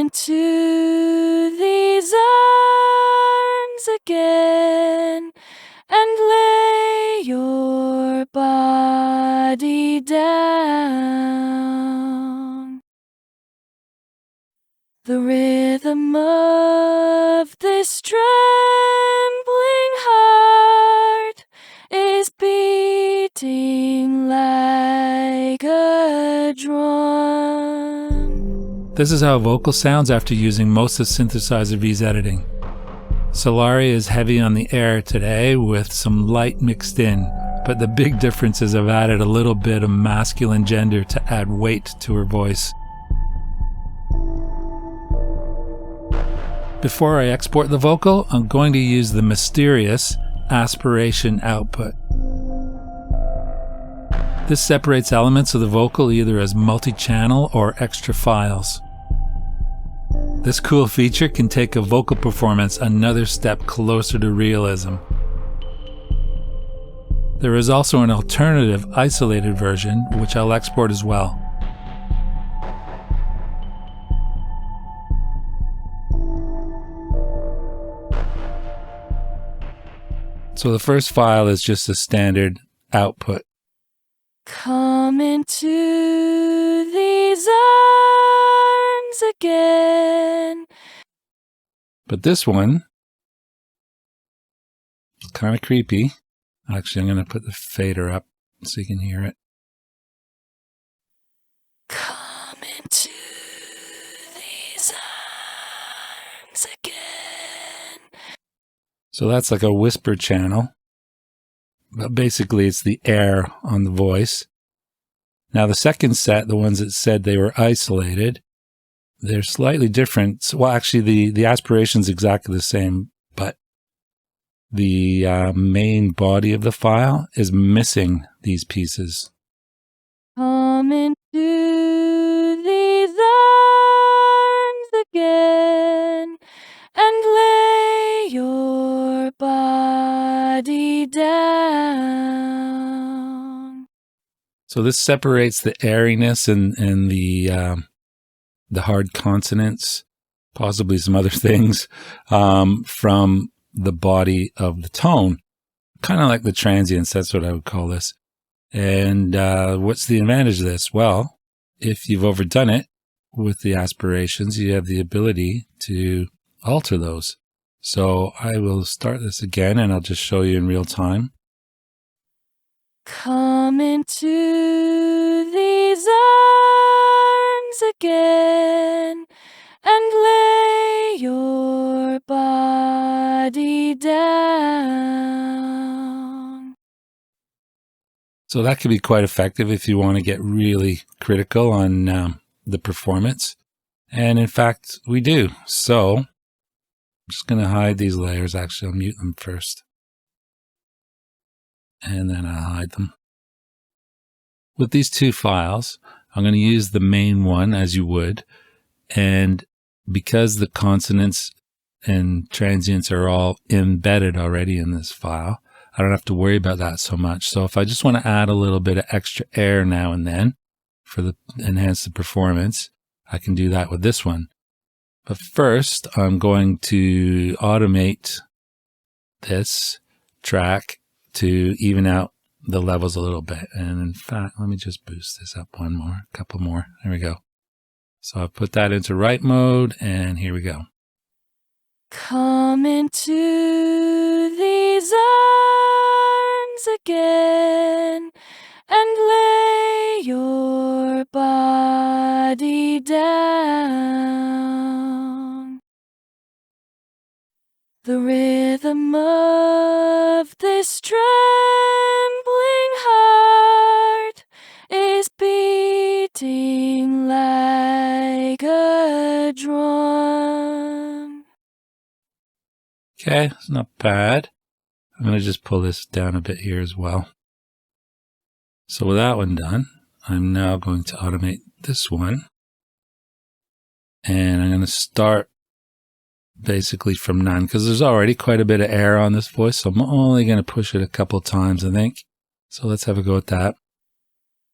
into these arms again and lay your body down. The rhythm of this trembling heart is beating like a drum. This is how a vocal sounds after using most of Synthesizer V's editing. Solari is heavy on the air today with some light mixed in, but the big difference is I've added a little bit of masculine gender to add weight to her voice. Before I export the vocal, I'm going to use the mysterious Aspiration Output. This separates elements of the vocal either as multi-channel or extra files. This cool feature can take a vocal performance another step closer to realism. There is also an alternative isolated version, which I'll export as well. So the first file is just a standard output. Come into these arms again. But this one is kind of creepy. Actually, I'm going to put the fader up so you can hear it. Come into these arms again. So that's like a whisper channel, but basically it's the air on the voice. Now the second set, the ones that said they were isolated, they're slightly different. Well, actually the aspiration's exactly the same, but the main body of the file is missing these pieces. Come into these arms again and lay your body down. So this separates the airiness and the hard consonants, possibly some other things, from the body of the tone. Kind of like the transients, that's what I would call this. And what's the advantage of this? Well, if you've overdone it with the aspirations, you have the ability to alter those. So I will start this again and I'll just show you in real time. Come into these arms again and lay your body down. So that can be quite effective if you want to get really critical on the performance. And in fact, we do. So I'm just going to hide these layers. Actually, I'll mute them first. And then I'll hide them. With these two files, I'm going to use the main one as you would. And because the consonants and transients are all embedded already in this file, I don't have to worry about that so much. So if I just want to add a little bit of extra air now and then for enhance the performance, I can do that with this one. But first, I'm going to automate this track to even out the levels a little bit. And in fact, let me just boost this up one more, a couple more. There we go. So I've put that into right mode, and here we go. Come into these arms again and lay your body down. The rhythm of this trembling heart is beating like a drum. Okay, it's not bad. I'm going to just pull this down a bit here as well. So with that one done, I'm now going to automate this one. And I'm going to start basically from none, because there's already quite a bit of air on this voice, so I'm only going to push it a couple times, I think. So let's have a go at that.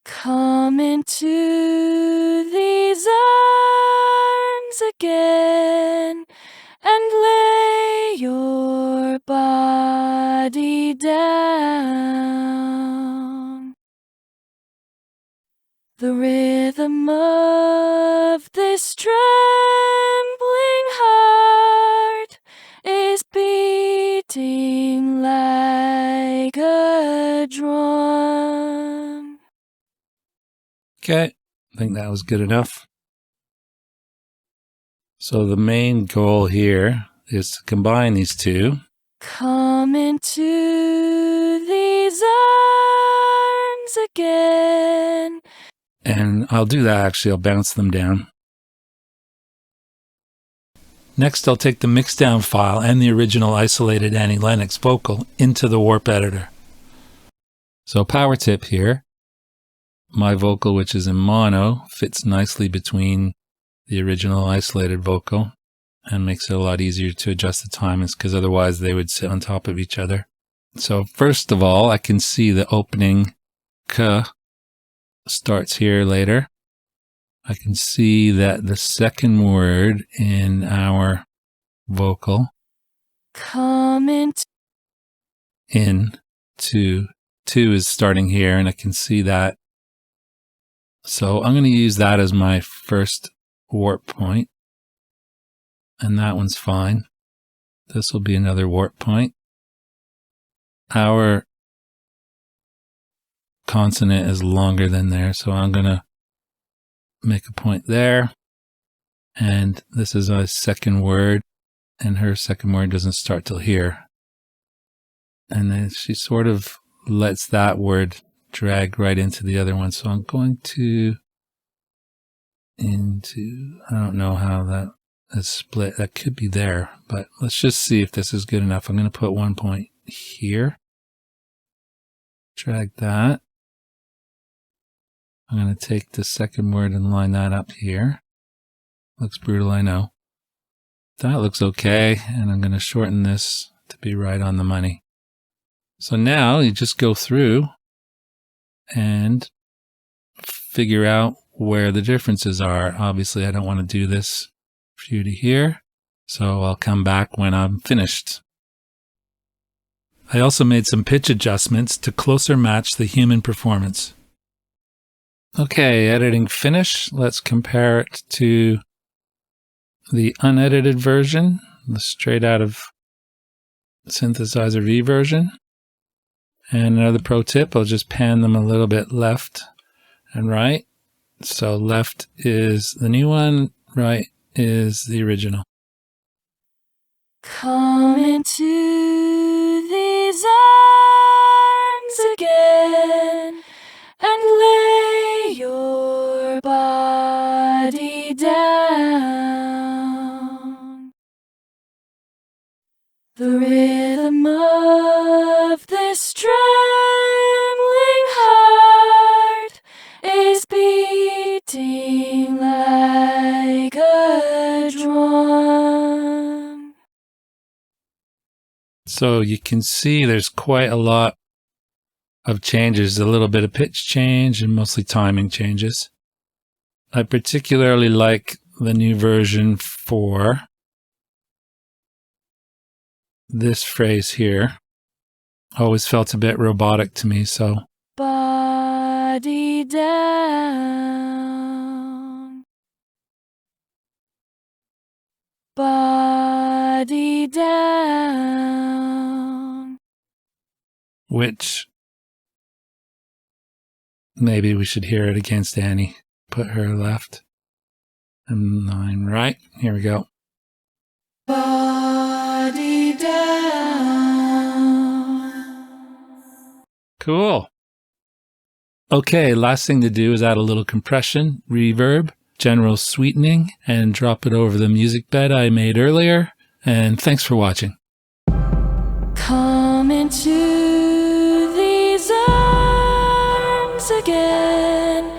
Come into these arms again The rhythm of this trembling heart is beating like a drum. Okay, I think that was good enough. So the main goal here is to combine these two. Come into these arms again. And I'll do that actually, I'll bounce them down. Next, I'll take the mixdown file and the original isolated Annie Lennox vocal into the warp editor. So power tip here, my vocal, which is in mono, fits nicely between the original isolated vocal and makes it a lot easier to adjust the timings because otherwise they would sit on top of each other. So first of all, I can see the opening K starts here later. I can see that the second word in our vocal Come in to two is starting here, and I can see that. So I'm going to use that as my first warp point, and that one's fine. This will be another warp point. Our consonant is longer than there, so I'm going to make a point there. And this is a second word, and her second word doesn't start till here. And then she sort of lets that word drag right into the other one. So I'm going to I don't know how that is split. That could be there, but let's just see if this is good enough. I'm going to put 1 point here. Drag that. I'm going to take the second word and line that up here. Looks brutal, I know. That looks okay, and I'm going to shorten this to be right on the money. So now you just go through and figure out where the differences are. Obviously, I don't want to do this for you to hear, so I'll come back when I'm finished. I also made some pitch adjustments to closer match the human performance. Okay, editing finish. Let's compare it to the unedited version, the straight out of Synthesizer V version. And another pro tip, I'll just pan them a little bit left and right. So left is the new one, right is the original. Come into these arms again and lay your body down. The rhythm of this trembling heart is beating like a drum. So you can see there's quite a lot of changes, a little bit of pitch change and mostly timing changes. I particularly like the new version for this phrase here. Always felt a bit robotic to me, so. Body down. Body down. Which maybe we should hear it against Annie. Put her left and mine right. Here we go. Body down. Cool. Okay, last thing to do is add a little compression, reverb, general sweetening, and drop it over the music bed I made earlier. And thanks for watching. Come into these arms again